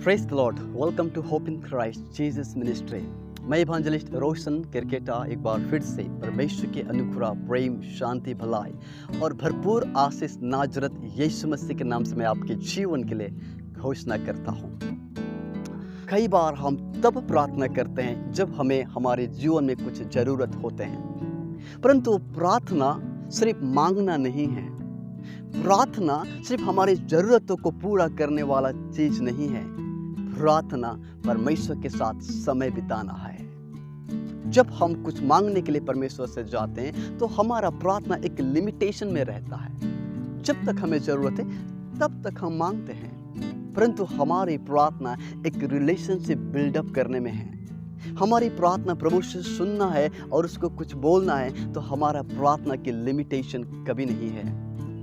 Praise the lord. Welcome to Hope in Christ Jesus Ministry. मैं evangelist रोशन किरकेटा एक बार फिर से परमेश्वर के अनुग्रह, प्रेम, शांति, भलाई और भरपूर आशीष नाजरत यीशु मसीह के नाम से मैं आपके जीवन के लिए घोषणा करता हूँ। कई बार हम तब प्रार्थना करते हैं जब हमें हमारे जीवन में कुछ ज़रूरत होते हैं, परंतु प्रार्थना सिर्फ मांगना नहीं है। प्रार्थना सिर्फ हमारी ज़रूरतों को पूरा करने वाला चीज़ नहीं है। प्रार्थना परमेश्वर के साथ समय बिताना है। जब हम कुछ मांगने के लिए परमेश्वर से जाते हैं तो हमारा प्रार्थना एक लिमिटेशन में रहता है। जब तक हमें ज़रूरत है तब तक हम मांगते हैं, परंतु हमारी प्रार्थना एक रिलेशनशिप बिल्डअप करने में है। हमारी प्रार्थना प्रभु से सुनना है और उसको कुछ बोलना है, तो हमारा प्रार्थना की लिमिटेशन कभी नहीं है।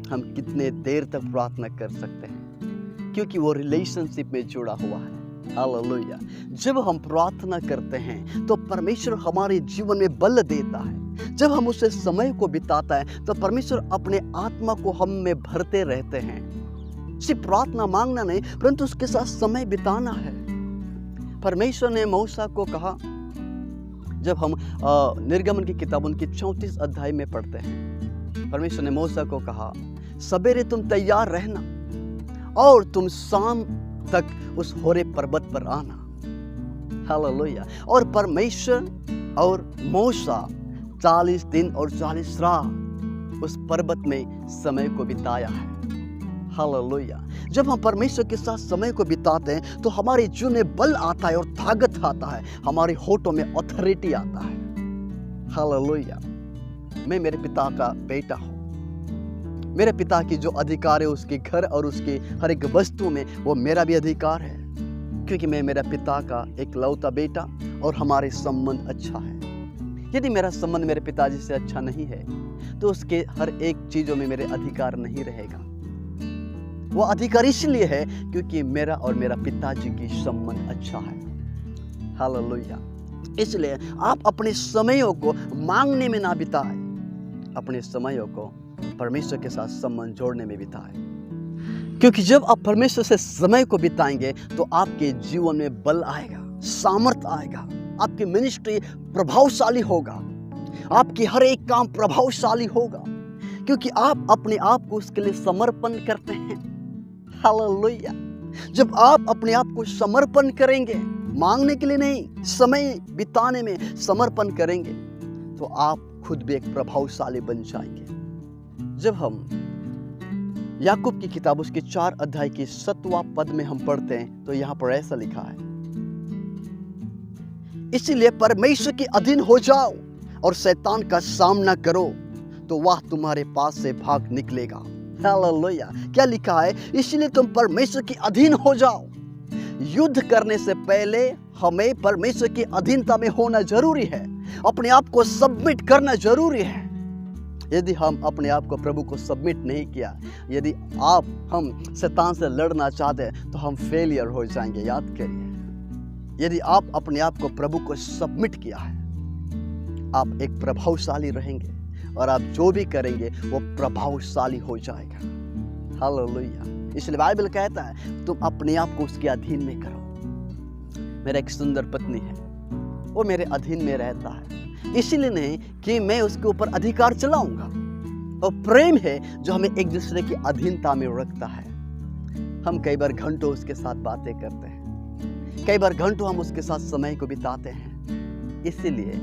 हम कितने देर तक प्रार्थना कर सकते हैं, क्योंकि वो रिलेशनशिप में जुड़ा हुआ है। हालेलुया। जब हम प्रार्थना करते हैं तो परमेश्वर हमारे जीवन में बल देता है। जब हम उससे समय को बिताता है तो परमेश्वर अपने आत्मा को हम में भरते रहते हैं। सिर्फ प्रार्थना मांगना नहीं, परंतु उसके साथ समय बिताना है। परमेश्वर ने मूसा को कहा, जब हम निर्गमन की किताब उनकी 34 अध्याय में पढ़ते हैं, परमेश्वर ने मूसा को कहा, सवेरे तुम तैयार रहना और तुम शाम तक उस होरे पर्वत पर आना। हालेलुया। और परमेश्वर और मूसा 40 दिन और 40 रात उस पर्वत में समय को बिताया है। हालेलुया। जब हम परमेश्वर के साथ समय को बिताते हैं तो हमारे जीवन में बल आता है और ताकत आता है। हमारे होठों में ऑथोरिटी आता है। हालेलुया। मैं मेरे पिता का बेटा हूँ। मेरे पिता की जो अधिकार है उसके घर और उसके हर एक वस्तु में, वो मेरा भी अधिकार है, क्योंकि मैं मेरा पिता का एक लौता बेटा और हमारे संबंध अच्छा है। यदि मेरा संबंध मेरे पिताजी से अच्छा नहीं है तो उसके हर एक चीज़ों में मेरे अधिकार नहीं रहेगा। वो अधिकार इसलिए है क्योंकि मेरा और मेरा पिताजी की संबंध अच्छा है। हालेलुया। इसलिए आप अपने समयों को मांगने में ना बिताएं, अपने समयों को परमेश्वर के साथ संबंध जोड़ने में बिताएं, क्योंकि जब आप परमेश्वर से समय को बिताएंगे तो आपके जीवन में बल आएगा, सामर्थ आएगा, आपकी मिनिस्ट्री प्रभावशाली होगा, आपकी हर एक काम प्रभावशाली होगा, क्योंकि आप अपने आप को उसके लिए समर्पण करते हैं। हालेलुया। जब आप अपने आप को समर्पण करेंगे, मांगने के लिए नहीं, समय बिताने में समर्पण करेंगे, तो आप खुद भी एक प्रभावशाली बन जाएंगे। जब हम याकूब की किताब उसके 4 अध्याय की 7वां पद में हम पढ़ते हैं तो यहाँ पर ऐसा लिखा है, इसीलिए परमेश्वर के अधीन हो जाओ और शैतान का सामना करो तो वह तुम्हारे पास से भाग निकलेगा। हालेलुया। क्या लिखा है? इसलिए तुम परमेश्वर के अधीन हो जाओ। युद्ध करने से पहले हमें परमेश्वर की अधीनता में होना जरूरी है। अपने आप को सबमिट करना जरूरी है। यदि हम अपने आप को प्रभु को सबमिट नहीं किया, यदि हम शैतान से लड़ना चाहते हैं तो हम फेलियर हो जाएंगे। याद करिए, यदि आप अपने आप को प्रभु को सबमिट किया है, आप एक प्रभावशाली रहेंगे और आप जो भी करेंगे वो प्रभावशाली हो जाएगा। हालेलुया। इसलिए बाइबल कहता है तुम अपने आप को उसके अधीन में करो। मेरा एक सुंदर पत्नी है, वो मेरे अधीन में रहता है, इसीलिए नहीं कि मैं उसके ऊपर अधिकार चलाऊंगा। और प्रेम है जो हमें एक दूसरे की अधीनता में रखता है। हम कई बार घंटों उसके साथ बातें करते हैं, कई बार घंटों हम उसके साथ समय को बिताते हैं। इसीलिए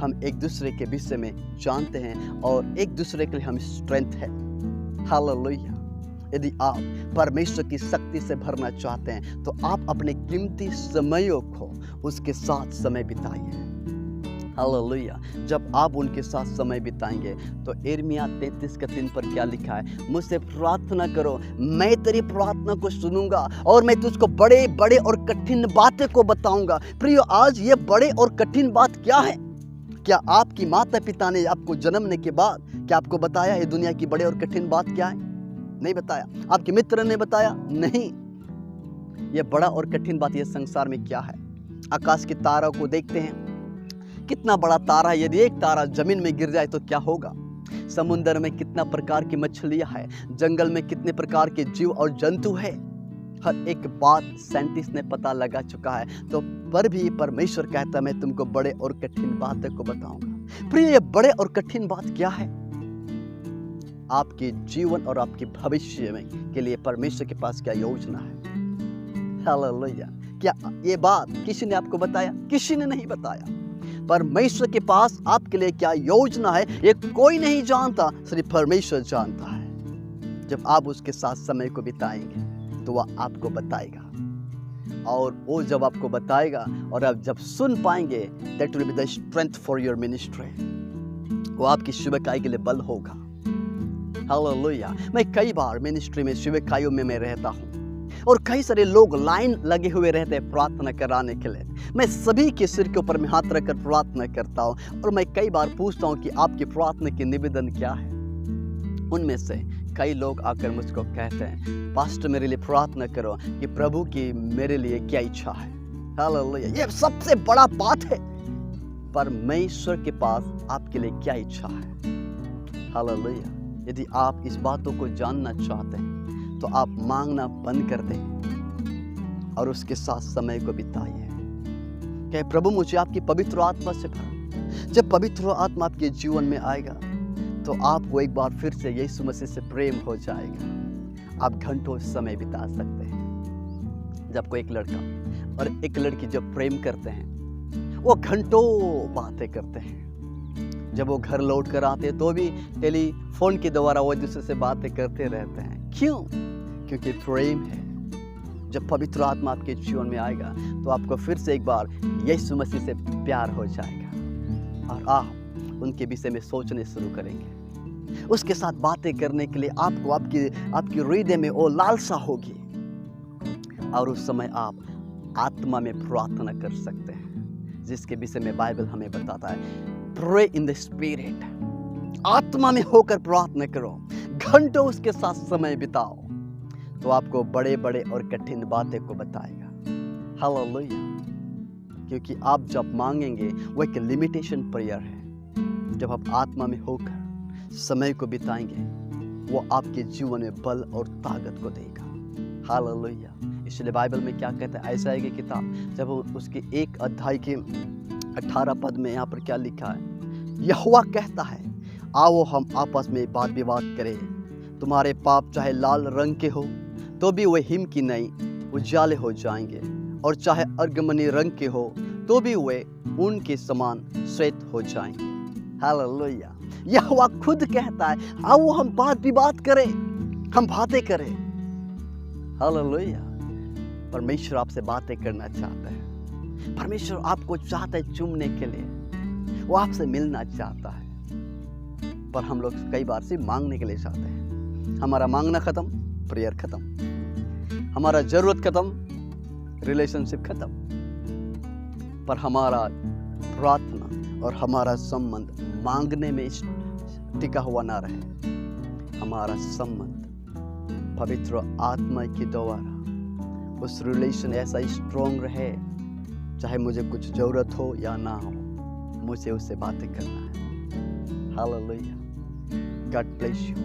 हम एक दूसरे के विषय में जानते हैं और एक दूसरे के लिए हम स्ट्रेंथ है। हालेलुया। यदि आप परमेश्वर की शक्ति से भरना चाहते हैं तो आप अपने कीमती समयों को उसके साथ समय बिताइए। हालेलुया। जब आप उनके साथ समय बिताएंगे तो यिर्मयाह 33:3 पर क्या लिखा है? मुझसे प्रार्थना करो, मैं तेरी प्रार्थना को सुनूंगा और मैं तुझको बड़े बड़े और कठिन बातें को बताऊंगा। प्रियो, आज ये बड़े और कठिन बात क्या है? क्या आपकी माता पिता ने आपको जन्मने के बाद क्या आपको बताया ये दुनिया की बड़े और कठिन बात क्या है? नहीं बताया। आपके मित्र ने बताया? नहीं। ये बड़ा और कठिन बात ये संसार में क्या है? आकाश के तारों को देखते हैं, कितना बड़ा तारा है, यदि एक तारा जमीन में गिर जाए तो क्या होगा? समुद्र में कितना प्रकार की मछलियां हैं, जंगल में कितने प्रकार के जीव और जंतु हैं। हर एक बात साइंटिस्ट ने पता लगा चुका है, तो पर भी परमेश्वर कहता है मैं तुमको बड़े और कठिन बातों को बताऊंगा। प्रिय, ये बड़े और कठिन बात क्या है? आपके जीवन और आपके भविष्य में के लिए परमेश्वर के पास क्या योजना है? हालेलुया। क्या ये बात किसी ने आपको बताया? किसी ने नहीं बताया। परमेश्वर के पास आपके लिए क्या योजना है ये कोई नहीं जानता, सिर्फ परमेश्वर जानता है। जब आप उसके साथ समय को बिताएंगे तो वह आपको बताएगा, और वो जब आपको बताएगा और आप जब सुन पाएंगे, that will be the strength for your ministry। वो आपकी सेवकाई के लिए बल होगा। हालेलुया। मैं कई बार मिनिस्ट्री में, सेवकाइयों में मैं रहता हूँ, और कई सारे लोग लाइन लगे हुए रहते हैं प्रार्थना कराने के लिए। मैं सभी के सिर के ऊपर में हाथ रखकर प्रार्थना करता हूँ, और मैं कई बार पूछता हूँ कि आपकी प्रार्थना की निवेदन क्या है। उनमें से कई लोग आकर मुझको कहते हैं, पास्टर मेरे लिए प्रार्थना करो कि प्रभु की मेरे लिए क्या इच्छा है। हालेलुया। ये सबसे बड़ा बात है, परमेश्वर के पास आपके लिए क्या इच्छा है। हालेलुया। यदि आप इस बातों को जानना चाहते हैं तो आप मांगना बंद कर दें और उसके साथ समय को बिताइए। कहे, प्रभु मुझे आपकी पवित्र आत्मा से भर। जब पवित्र आत्मा आपके जीवन में आएगा तो आपको एक बार फिर से यीशु मसीह से प्रेम हो जाएगा। आप घंटों समय बिता सकते हैं। जब कोई एक लड़का और एक लड़की जब प्रेम करते हैं, वो घंटों बातें करते हैं। जब वो घर लौट कर आते हैं तो भी टेलीफोन के द्वारा वो दूसरे से बातें करते रहते हैं। क्यों? क्योंकि प्रेम है। जब पवित्र आत्मा आपके जीवन में आएगा तो आपको फिर से एक बार यीशु मसीह से प्यार हो जाएगा, और आप उनके विषय में सोचने शुरू करेंगे। उसके साथ बातें करने के लिए आपको आपकी हृदय में वो लालसा होगी, और उस समय आप आत्मा में प्रार्थना कर सकते हैं, जिसके विषय में बाइबल हमें बताता है, प्रे इन द स्पिरिट। आत्मा में होकर प्रार्थना करो, घंटों उसके साथ समय बिताओ, तो आपको बड़े बड़े और कठिन बातें को बताएगा। हालेलुया। क्योंकि आप जब मांगेंगे वो एक लिमिटेशन प्रेयर है। जब आप आत्मा में होकर समय को बिताएंगे, वो आपके जीवन में बल और ताकत को देगा। हालेलुया। इसलिए बाइबल में क्या कहता है, ऐसा है कि किताब जब उसके 1 अध्याय के 18 पद में यहाँ पर क्या लिखा है, यहोवा कहता है, आओ हम आपस में वाद विवाद करें। तुम्हारे पाप चाहे लाल रंग के हो तो भी वे हिम की नई उजाले हो जाएंगे, और चाहे अर्गमनी रंग के हो तो भी वे ऊन के समान श्वेत हो जाएंगे। हालेलुया। यहोवा खुद कहता है, आओ हम वाद विवाद करें, हम बातें करें। हालेलुया। परमेश्वर आपसे बातें करना चाहता है। परमेश्वर आपको चाहता है चूमने के लिए, वो आपसे मिलना चाहता है। पर हम लोग कई बार सिर्फ मांगने के लिए चाहते हैं। हमारा मांगना खत्म, प्रेयर खत्म, हमारा जरूरत खत्म, रिलेशनशिप खत्म, पर हमारा प्रार्थना और हमारा संबंध मांगने में टिका हुआ ना रहे। हमारा संबंध पवित्र आत्मा के द्वारा उस रिलेशन ऐसा स्ट्रॉन्ग रहे, चाहे मुझे कुछ जरूरत हो या ना हो, मुझे उससे बातें करना है। हालेलुया। God bless you.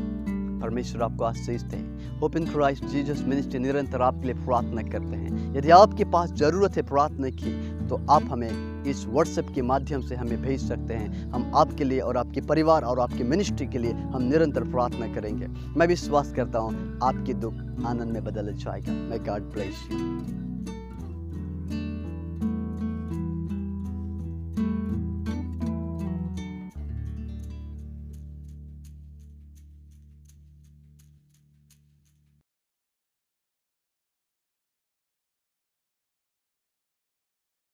परमेश्वर आपको आशीष दे। Hope in Christ Jesus ministry निरंतर आपके लिए प्रार्थना करते हैं। यदि आपके पास जरूरत है प्रार्थना की, तो आप हमें इस व्हाट्सएप के माध्यम से हमें भेज सकते हैं। हम आपके लिए और आपके परिवार और आपके मिनिस्ट्री के लिए हम निरंतर प्रार्थना करेंगे। मैं विश्वास करता हूँ आपके दुख आनंद में बदल जाएगा। मैं गॉड ब्लेस यू।